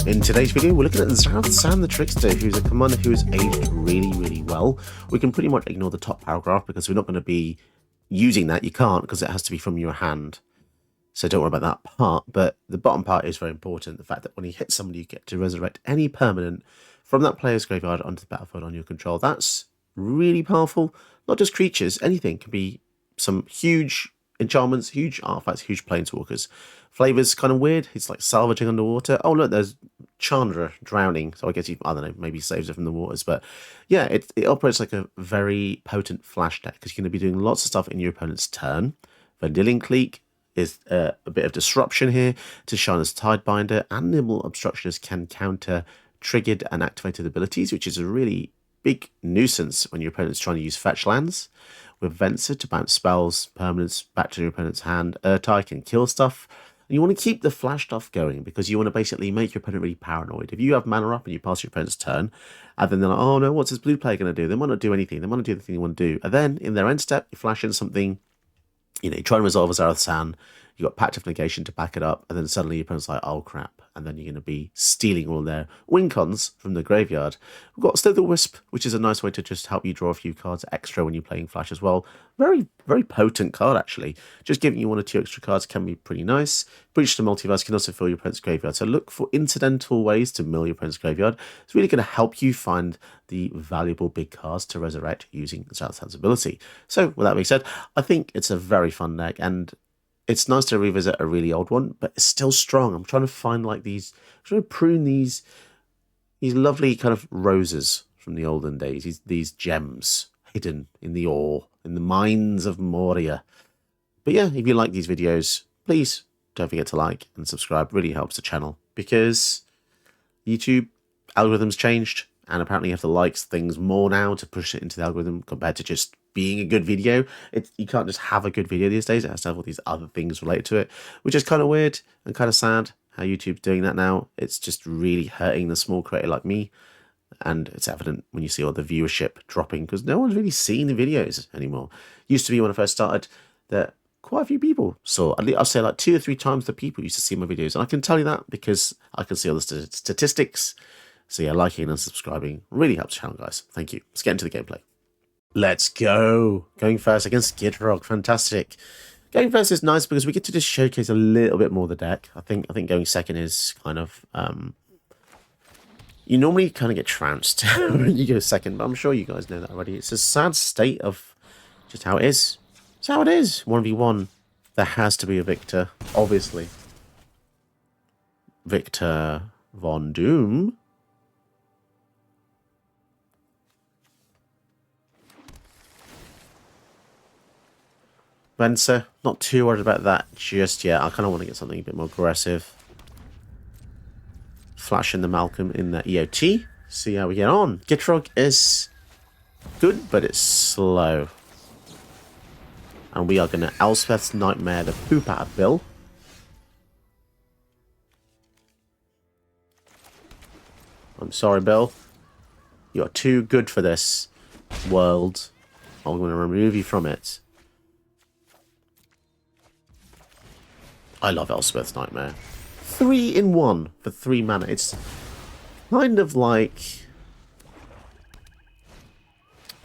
In today's video, we're looking at Zareth San the Trickster, who's a commander who has aged really well. We can pretty much ignore the top paragraph because we're not going to be using that. You can't, because it has to be from your hand. So don't worry about that part, but the bottom part is very important. The fact that when you hit somebody, you get to resurrect any permanent from that player's graveyard onto the battlefield on your control. That's really powerful. Not just creatures, anything. Can be some huge enchantments, huge artifacts, huge planeswalkers. Flavor's kind of weird. It's like salvaging underwater. Oh, look, there's Chandra drowning. So I guess I don't know, maybe saves it from the waters. But yeah, it operates like a very potent flash deck because you're going to be doing lots of stuff in your opponent's turn. Vendilion Clique is a bit of disruption here to Shina's Tidebinder, and Nimble Obstructionist can counter triggered and activated abilities, which is a really big nuisance when your opponent's trying to use fetch lands. With Venser to bounce spells, permanents back to your opponent's hand. Urtai can kill stuff. And you want to keep the flash stuff going because you want to basically make your opponent really paranoid. If you have mana up and you pass your opponent's turn, and then they're like, oh no, what's this blue player going to do? They might not do anything. They might not do the thing you want to do. And then in their end step, you flash in something, you know, you try and resolve a Zareth San, you got Pact of Negation to back it up, and then suddenly your opponent's like, oh crap, and then you're going to be stealing all their WINCONs from the graveyard. We've got Slither-Wisp, which is a nice way to just help you draw a few cards extra when you're playing Flash as well. Very potent card, actually. Just giving you 1 or 2 extra cards can be pretty nice. Breach the Multiverse can also fill your opponent's graveyard, so look for incidental ways to mill your opponent's graveyard. It's really going to help you find the valuable big cards to resurrect using Zareth San's ability. So, with that being said, I think it's a very fun deck, and it's nice to revisit a really old one, but it's still strong. I'm trying to find like these, I'm trying to prune these lovely kind of roses from the olden days, these gems hidden in the ore, in the mines of Moria. But yeah, if you like these videos, please don't forget to like and subscribe. Really helps the channel because YouTube algorithms changed, and apparently you have to like things more now to push it into the algorithm compared to just being a good video. You can't just have a good video these days. It has to have all these other things related to it, which is kind of weird and kind of sad how YouTube's doing that now. It's just really hurting the small creator like me, and it's evident when you see all the viewership dropping because no one's really seeing the videos anymore. Used to be when I first started that quite a few people saw, at least I'll say like 2 or 3 times the people used to see my videos, and I can tell you that because I can see all the statistics. So yeah, liking and subscribing really helps the channel, guys. Thank you. Let's get into the gameplay. Let's go. Going first against Gidrog. Fantastic. Going first is nice because we get to just showcase a little bit more of the deck. I think going second is kind of you normally kind of get trounced when you go second, but I'm sure you guys know that already. It's a sad state of just how it is. It's how it is. 1v1. There has to be a victor, obviously. Victor Von Doom. Venser, not too worried about that just yet. I kind of want to get something a bit more aggressive. Flash in the Malcolm in the EOT. See how we get on. Gitrog is good, but it's slow. And we are going to Elspeth's Nightmare the poop out of Bill. I'm sorry, Bill. You are too good for this world. I'm going to remove you from it. I love Elspeth's Nightmare. 3 in 1 for 3 mana. It's kind of like,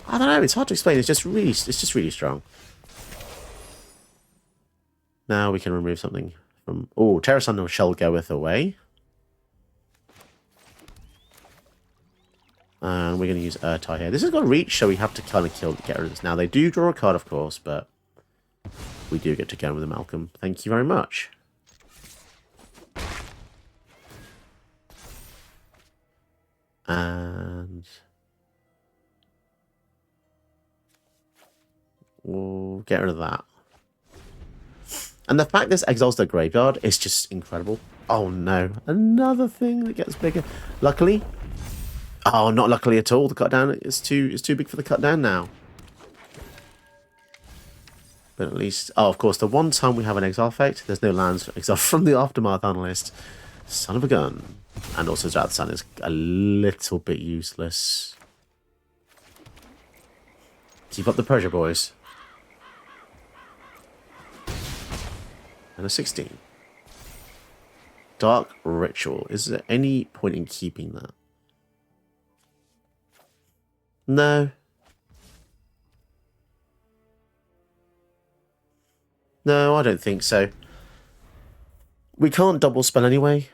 I don't know. It's hard to explain. It's just really strong. Now we can remove something from. Oh, Terra Sun Shell goeth away. And we're going to use Urtai here. This has got reach, so we have to kind of get rid of this. Now they do draw a card, of course, but we do get to go with the Malcolm. Thank you very much. And we'll get rid of that. And the fact this exiles their graveyard is just incredible. Oh no, another thing that gets bigger. Luckily, oh, not luckily at all. The cut down is too big for the cut down now. But at least, oh, of course, the one time we have an exile effect, there's no lands for exile from the Aftermath Analyst. Son of a gun. And also Zareth San is a little bit useless. Keep up the pressure, boys. And a 16. Dark Ritual. Is there any point in keeping that? No. No, I don't think so. We can't double spell anyway.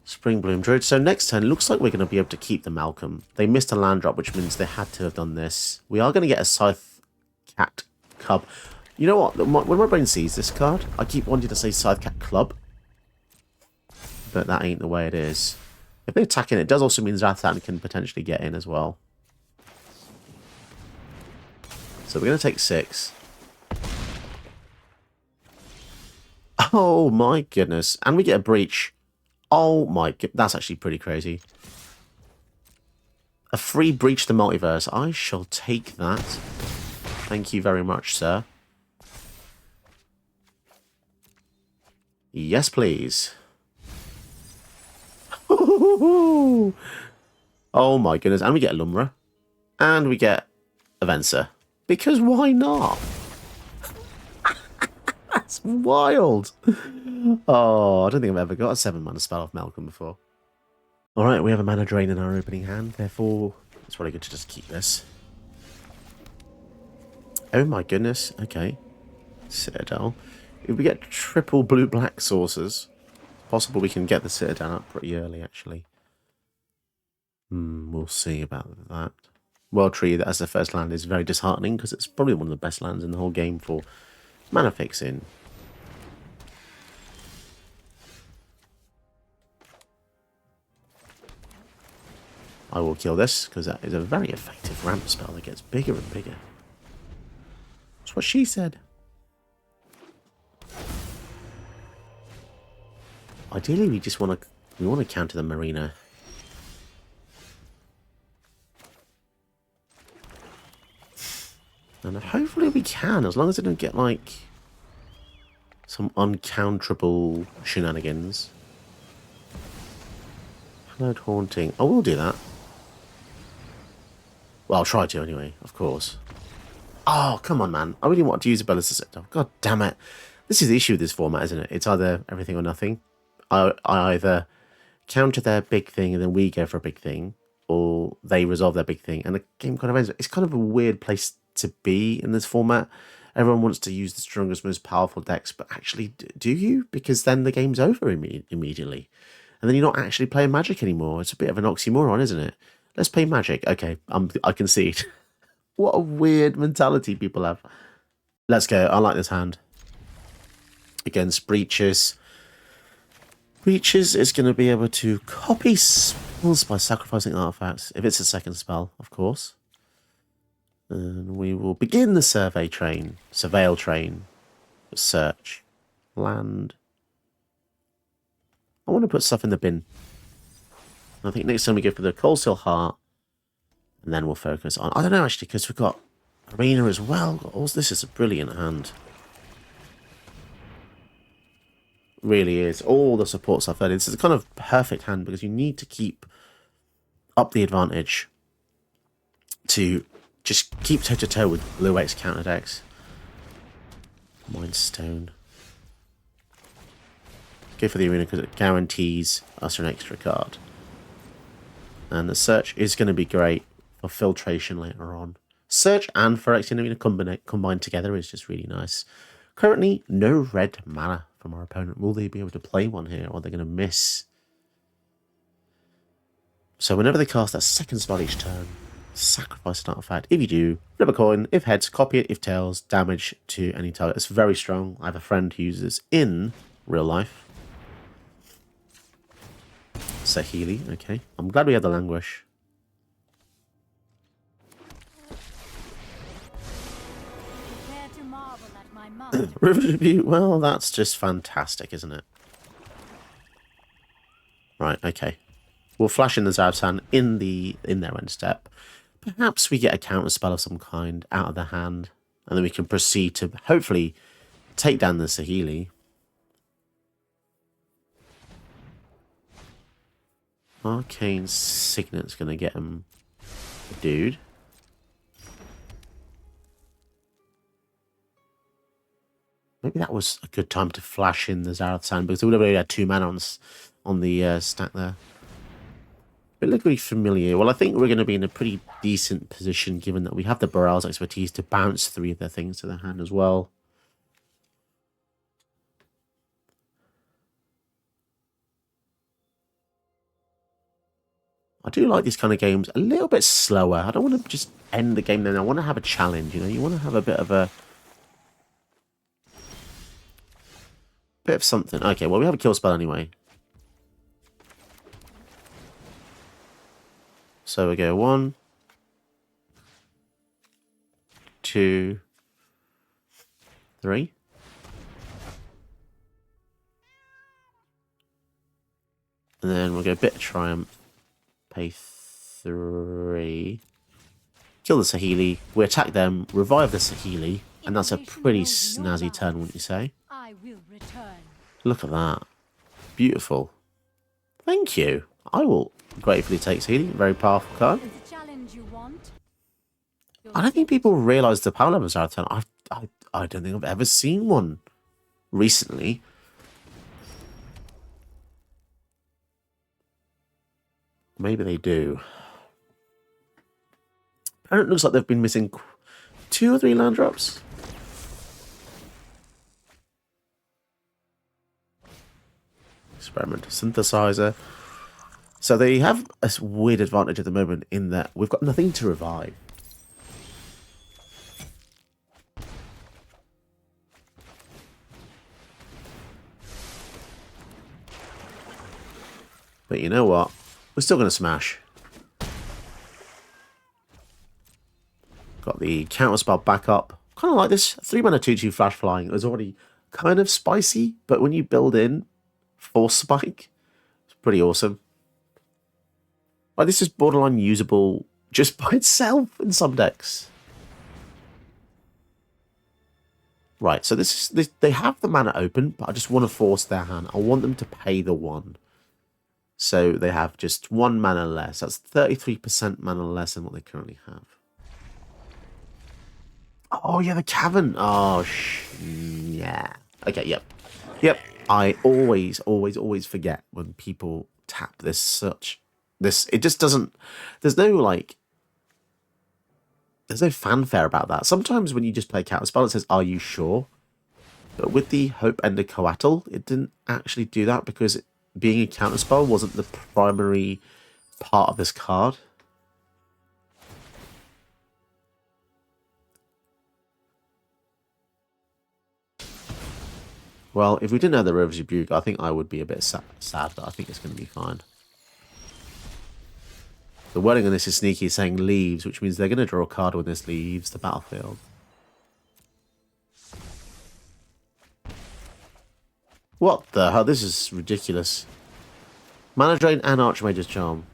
Spring Bloom Druid. So next turn, looks like we're going to be able to keep the Malcolm. They missed a land drop, which means they had to have done this. We are going to get a Scythe Cat Cub. You know what? When my brain sees this card, I keep wanting to say Scythe Cat Club. But that ain't the way it is. If they attack in, it does also mean Zareth San can potentially get in as well. So we're going to take 6. Oh my goodness. And we get a Breach. Oh my god, that's actually pretty crazy. A free Breach the Multiverse. I shall take that. Thank you very much, sir. Yes, please. Oh my goodness. And we get a Lumra. And we get a Venser. Because why not? That's wild. Oh, I don't think I've ever got a 7-mana spell off Malcolm before. Alright, we have a mana drain in our opening hand, therefore it's probably good to just keep this. Oh my goodness, okay. Citadel. If we get triple blue-black sources, it's possible we can get the Citadel up pretty early, actually. We'll see about that. World Tree, as the first land, is very disheartening, because it's probably one of the best lands in the whole game for mana fixing. I will kill this, because that is a very effective ramp spell that gets bigger and bigger. That's what she said. Ideally, we just want to counter the Marina. And hopefully we can, as long as I don't get, like, some uncounterable shenanigans. Hallowed Haunting. I will do that. Well, I'll try to anyway, of course. Oh, come on, man. I really want to use a Bella's Citadel. God damn it. This is the issue with this format, isn't it? It's either everything or nothing. I either counter their big thing and then we go for a big thing, or they resolve their big thing and the game kind of ends. It's kind of a weird place to be in this format. Everyone wants to use the strongest, most powerful decks, but actually, do you? Because then the game's over immediately. And then you're not actually playing Magic anymore. It's a bit of an oxymoron, isn't it? Let's play Magic. Okay, I concede. What a weird mentality people have. Let's go. I like this hand. Against Breaches. Breaches is going to be able to copy spells by sacrificing artifacts. If it's a second spell, of course. And we will begin the surveil train. Search. Land. I want to put stuff in the bin. I think next time we go for the Cold Steel Heart. And then we'll focus on... I don't know, actually, because we've got Arena as well. Oh, this is a brilliant hand. Really is. All the support stuff. This is a kind of perfect hand because you need to keep up the advantage to just keep toe-to-toe with Blue X counter decks. Mind Stone. Go for the Arena because it guarantees us an extra card. And the Search is going to be great for filtration later on. Search and Phyrexian Arena combined together is just really nice. Currently, no red mana from our opponent. Will they be able to play one here, or are they going to miss? So whenever they cast that second spell each turn, sacrifice an artifact. If you do, flip a coin. If heads, copy it. If tails, damage to any target. It's very strong. I have a friend who uses this in real life. Saheeli, okay. I'm glad we had the Languish. River Tribute, well, that's just fantastic, isn't it? Right, okay. We'll flash in the Zareth San in their end step. Perhaps we get a counter spell of some kind out of the hand, and then we can proceed to hopefully take down the Saheeli. Arcane Signet's going to get him, dude. Maybe that was a good time to flash in the Zareth San, because we would have only had 2 mana on the stack there. But look really familiar. Well, I think we're going to be in a pretty decent position, given that we have the Barrel's expertise to bounce 3 of their things to their hand as well. I do like these kind of games a little bit slower. I don't want to just end the game then. I want to have a challenge, you know? You want to have a bit of something. Okay, well, we have a kill spell anyway. So we go 1, 2, 3. And then we'll go Bit of Triumph. Pay 3. Kill the Saheeli. We attack them, revive the Saheeli, and that's a pretty snazzy turn, wouldn't you say? I will return. Look at that. Beautiful. Thank you. I will gratefully take Saheeli. Very powerful card. I don't think people realise the power level of Zareth San. I don't think I've ever seen one recently. Maybe they do. And it looks like they've been missing 2 or 3 land drops. Experimental synthesizer. So they have a weird advantage at the moment in that we've got nothing to revive. But you know what? We're still going to smash. Got the counterspell back up. Kind of like this 3 mana 2/2 flash flying. It was already kind of spicy, but when you build in Force Spike, it's pretty awesome. Like, this is borderline usable just by itself in some decks. Right, so they have the mana open, but I just want to force their hand. I want them to pay the 1. So they have just 1 mana less. That's 33% mana less than what they currently have. Oh, yeah, the Cavern. Oh, yeah. Okay, yep. Yep. I always forget when people tap this. It just doesn't... There's no fanfare about that. Sometimes when you just play counterspell, it says, "Are you sure?" But with the Hope Ender Coatl, it didn't actually do that because being a counterspell wasn't the primary part of this card. Well, if we didn't have the River's Rebuke, I think I would be a bit sad, but I think it's going to be fine. The wording on this is sneaky, saying leaves, which means they're going to draw a card when this leaves the battlefield. What the hell? This is ridiculous. Mana Drain and Archmage's Charm.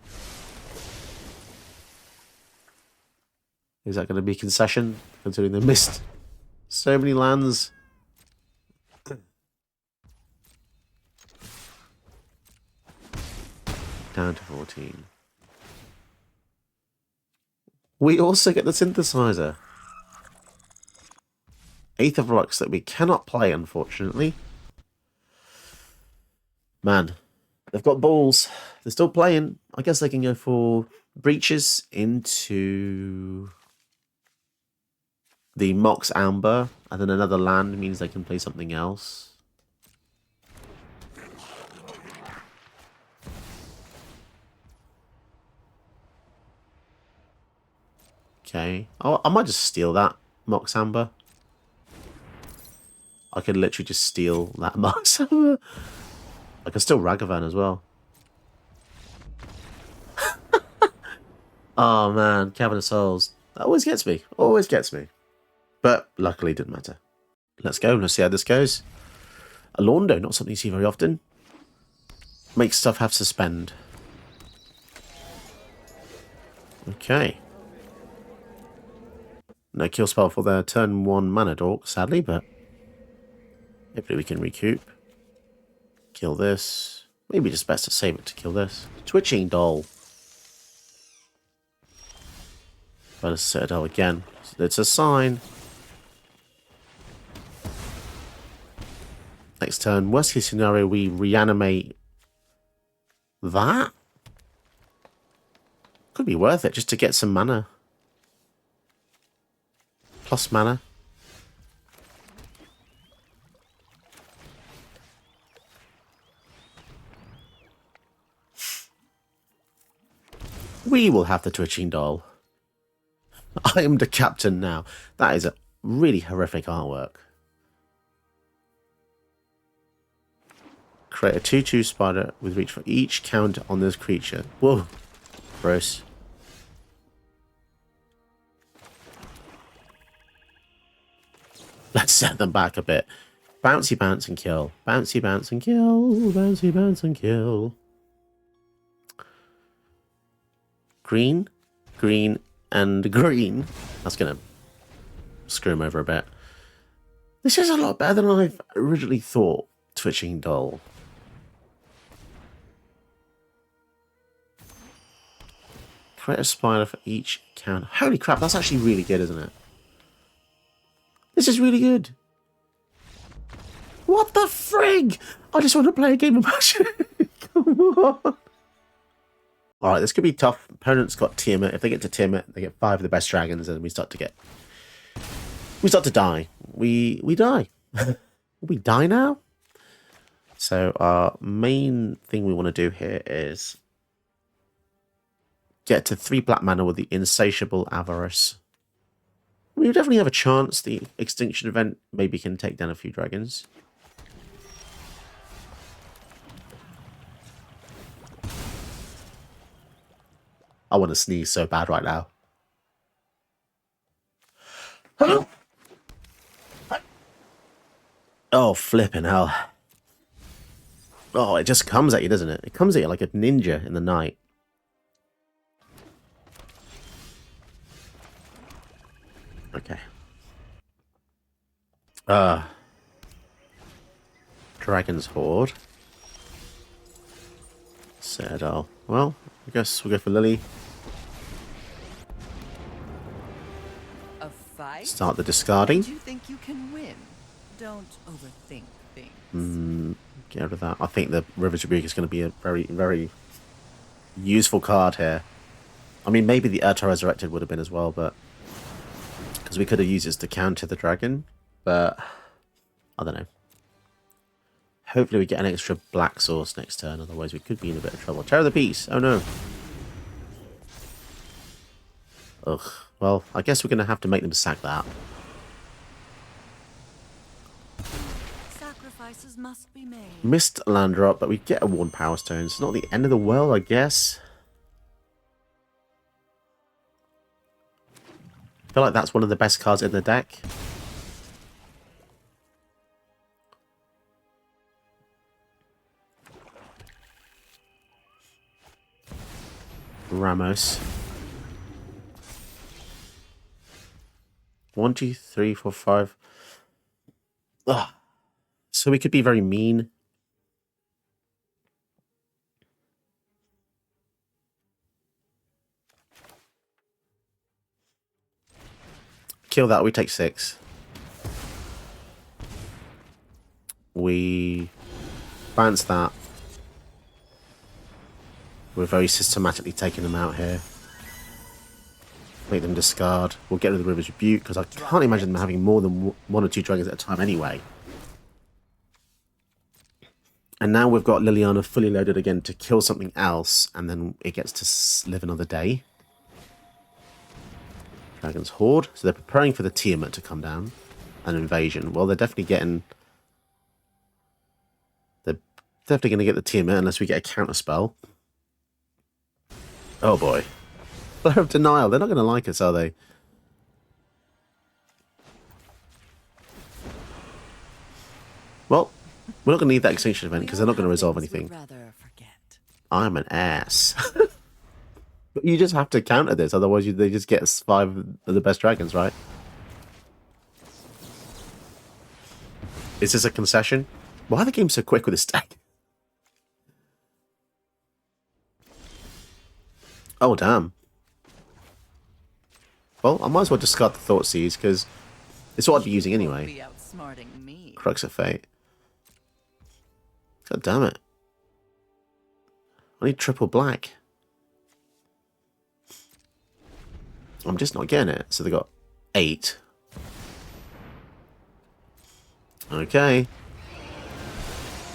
Is that going to be a concession, considering they missed so many lands? Down to 14. We also get the Synthesizer. Aether Flux that we cannot play, unfortunately. Man, they've got balls. They're still playing. I guess they can go for Breaches into the Mox Amber, and then another land means they can play something else. Okay. Oh, I might just steal that Mox Amber. I could literally just steal that Mox Amber. I can steal Ragavan as well. Oh man, Cavern of Souls. That always gets me. Always gets me. But luckily it didn't matter. Let's go. Let's see how this goes. A Londo, not something you see very often. Makes stuff have suspend. Okay. No kill spell for their turn 1 mana dork, sadly, but hopefully we can recoup. Kill this. Maybe just best to save it to kill this. Twitching Doll. Better Citadel again. It's a sign. next turn. Worst case scenario, we reanimate that. Could be worth it just to get some mana. Plus mana. We will have the twitching doll. I am the captain now. That is a really horrific artwork. Create a 2/2 spider with reach for each counter on this creature. Whoa. Gross. Let's set them back a bit. Bouncy, bounce, and kill. Bouncy, bounce, and kill. Bouncy, bounce, and kill. Green, green, and green. That's going to screw him over a bit. This is a lot better than I've originally thought. Twitching doll. Create a spider for each count. Holy crap, that's actually really good, isn't it? This is really good. What the frig? I just want to play a game of Magic. Come on. Alright, this could be tough. Opponent's got Tiamat. If they get to Tiamat, they get 5 of the best dragons, and we start to die. We die. We die now? So our main thing we want to do here is get to 3 black mana with the Insatiable Avarice. We definitely have a chance. The Extinction event maybe can take down a few dragons. I want to sneeze so bad right now. Oh, flipping hell. Oh, it just comes at you, doesn't it? It comes at you like a ninja in the night. Okay. Dragon's Horde. Citadel. Well, I guess we'll go for Lily. A fight? Start the discarding. You think you can win? Don't overthink things. Get rid of that. I think the River's Rebuke is going to be a very, very useful card here. I mean, maybe the Urta Resurrected would have been as well, but because we could have used this to counter the dragon, but I don't know. Hopefully we get an extra black source next turn, otherwise we could be in a bit of trouble. Tear of the Peace! Oh no. Ugh. Well, I guess we're going to have to make them sack that. Sacrifices must be made. Missed land drop, but we get a Worn Power Stone. It's not the end of the world, I guess. I feel like that's one of the best cards in the deck. Ramos. 1, 2, 3, 4, 5. Ugh. So we could be very mean. Kill that, we take 6. We bounce that. We're very systematically taking them out here. Make them discard. We'll get rid of the River's Rebuke, because I can't imagine them having more than 1 or 2 dragons at a time anyway. And now we've got Liliana fully loaded again to kill something else, and then it gets to live another day. Dragon's Horde. So they're preparing for the Tiamat to come down. An invasion. Well, they're definitely getting... They're definitely going to get the Tiamat unless we get a counter spell. Oh boy. Blur of Denial. They're not going to like us, are they? Well, we're not going to need that Extinction event because they're not going to resolve anything. I'm an ass. But you just have to counter this, otherwise they just get 5 of the best dragons, right? Is this a concession? Why are the games so quick with this deck? Oh, damn. Well, I might as well discard the Thoughtseize, because it's what I'd be using anyway. Crux of Fate. God damn it. I need triple black. I'm just not getting it. So they got 8. Okay.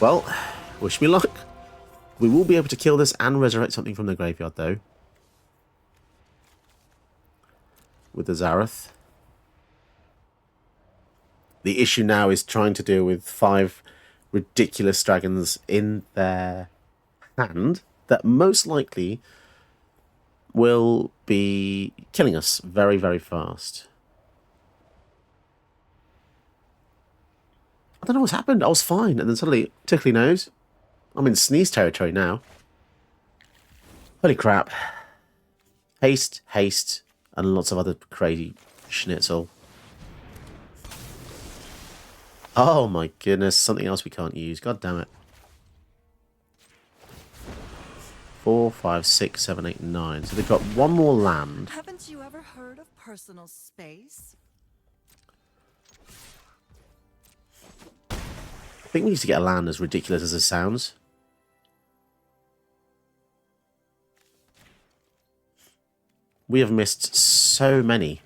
Well, wish me luck. We will be able to kill this and resurrect something from the graveyard, though. With the Zareth. The issue now is trying to deal with 5 ridiculous dragons in their hand that most likely will be killing us very, very fast. I don't know what's happened. I was fine, and then suddenly, tickly nose. I'm in sneeze territory now. Holy crap. Haste, haste, and lots of other crazy schnitzel. Oh my goodness, something else we can't use. God damn it. 4, 5, 6, 7, 8, 9. So they've got one more land. Haven't you ever heard of personal space? I think we need to get a land as ridiculous as it sounds. We have missed so many.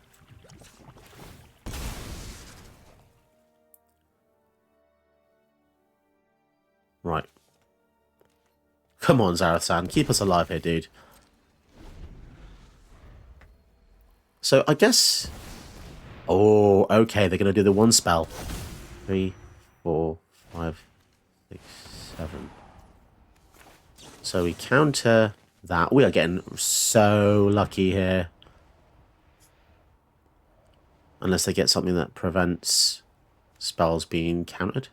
Right. Come on, Zareth San. Keep us alive here, dude. So, I guess... Oh, okay. They're going to do the one spell. 3, 4, 5, 6, 7. So we counter that. We are getting so lucky here. Unless they get something that prevents spells being countered.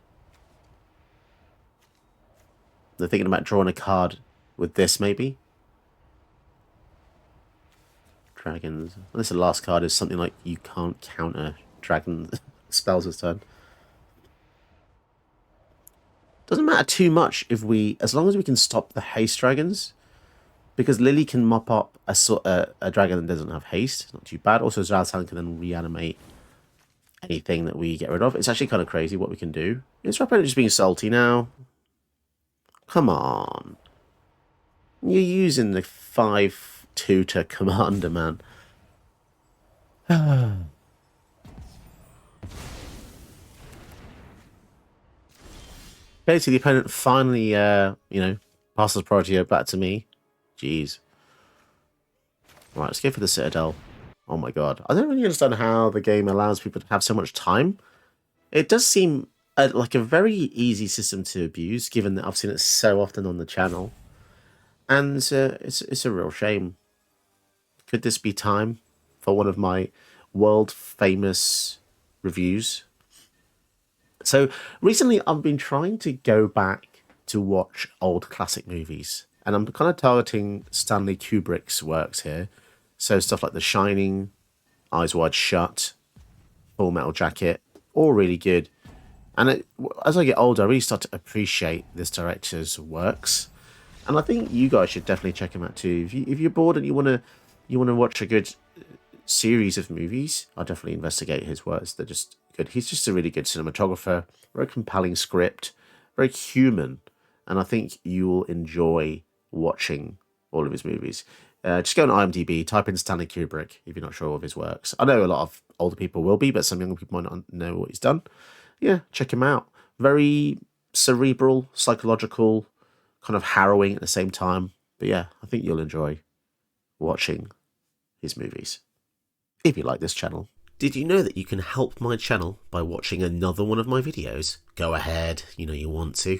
They're thinking about drawing a card with this, maybe. Dragons. Unless the last card is something like you can't counter dragon spells this turn. Doesn't matter too much if we, as long as we can stop the haste dragons, because Lily can mop up a dragon that doesn't have haste. It's not too bad. Also, Zareth San can then reanimate anything that we get rid of. It's actually kind of crazy what we can do. Is our opponent just being salty now? Come on. You're using the 5-2 commander, man. Okay, so the opponent finally, passes the priority back to me. Jeez. Right, let's go for the Citadel. Oh my god. I don't really understand how the game allows people to have so much time. It does seem like a very easy system to abuse, given that I've seen it so often on the channel. And it's a real shame. Could this be time for one of my world-famous reviews? So, recently I've been trying to go back to watch old classic movies. And I'm kind of targeting Stanley Kubrick's works here. So stuff like The Shining, Eyes Wide Shut, Full Metal Jacket, all really good. And as I get older, I really start to appreciate this director's works. And I think you guys should definitely check him out too. If you're bored and you want to watch a good series of movies, I'll definitely investigate his works. They're just good. He's just a really good cinematographer, very compelling script, very human. And I think you will enjoy watching all of his movies. Just go on IMDb, type in Stanley Kubrick if you're not sure of his works. I know a lot of older people will be, but some younger people might not know what he's done. Yeah, check him out. Very cerebral, psychological, kind of harrowing at the same time. But yeah, I think you'll enjoy watching his movies. If you like this channel. Did you know that you can help my channel by watching another one of my videos? Go ahead, you know you want to.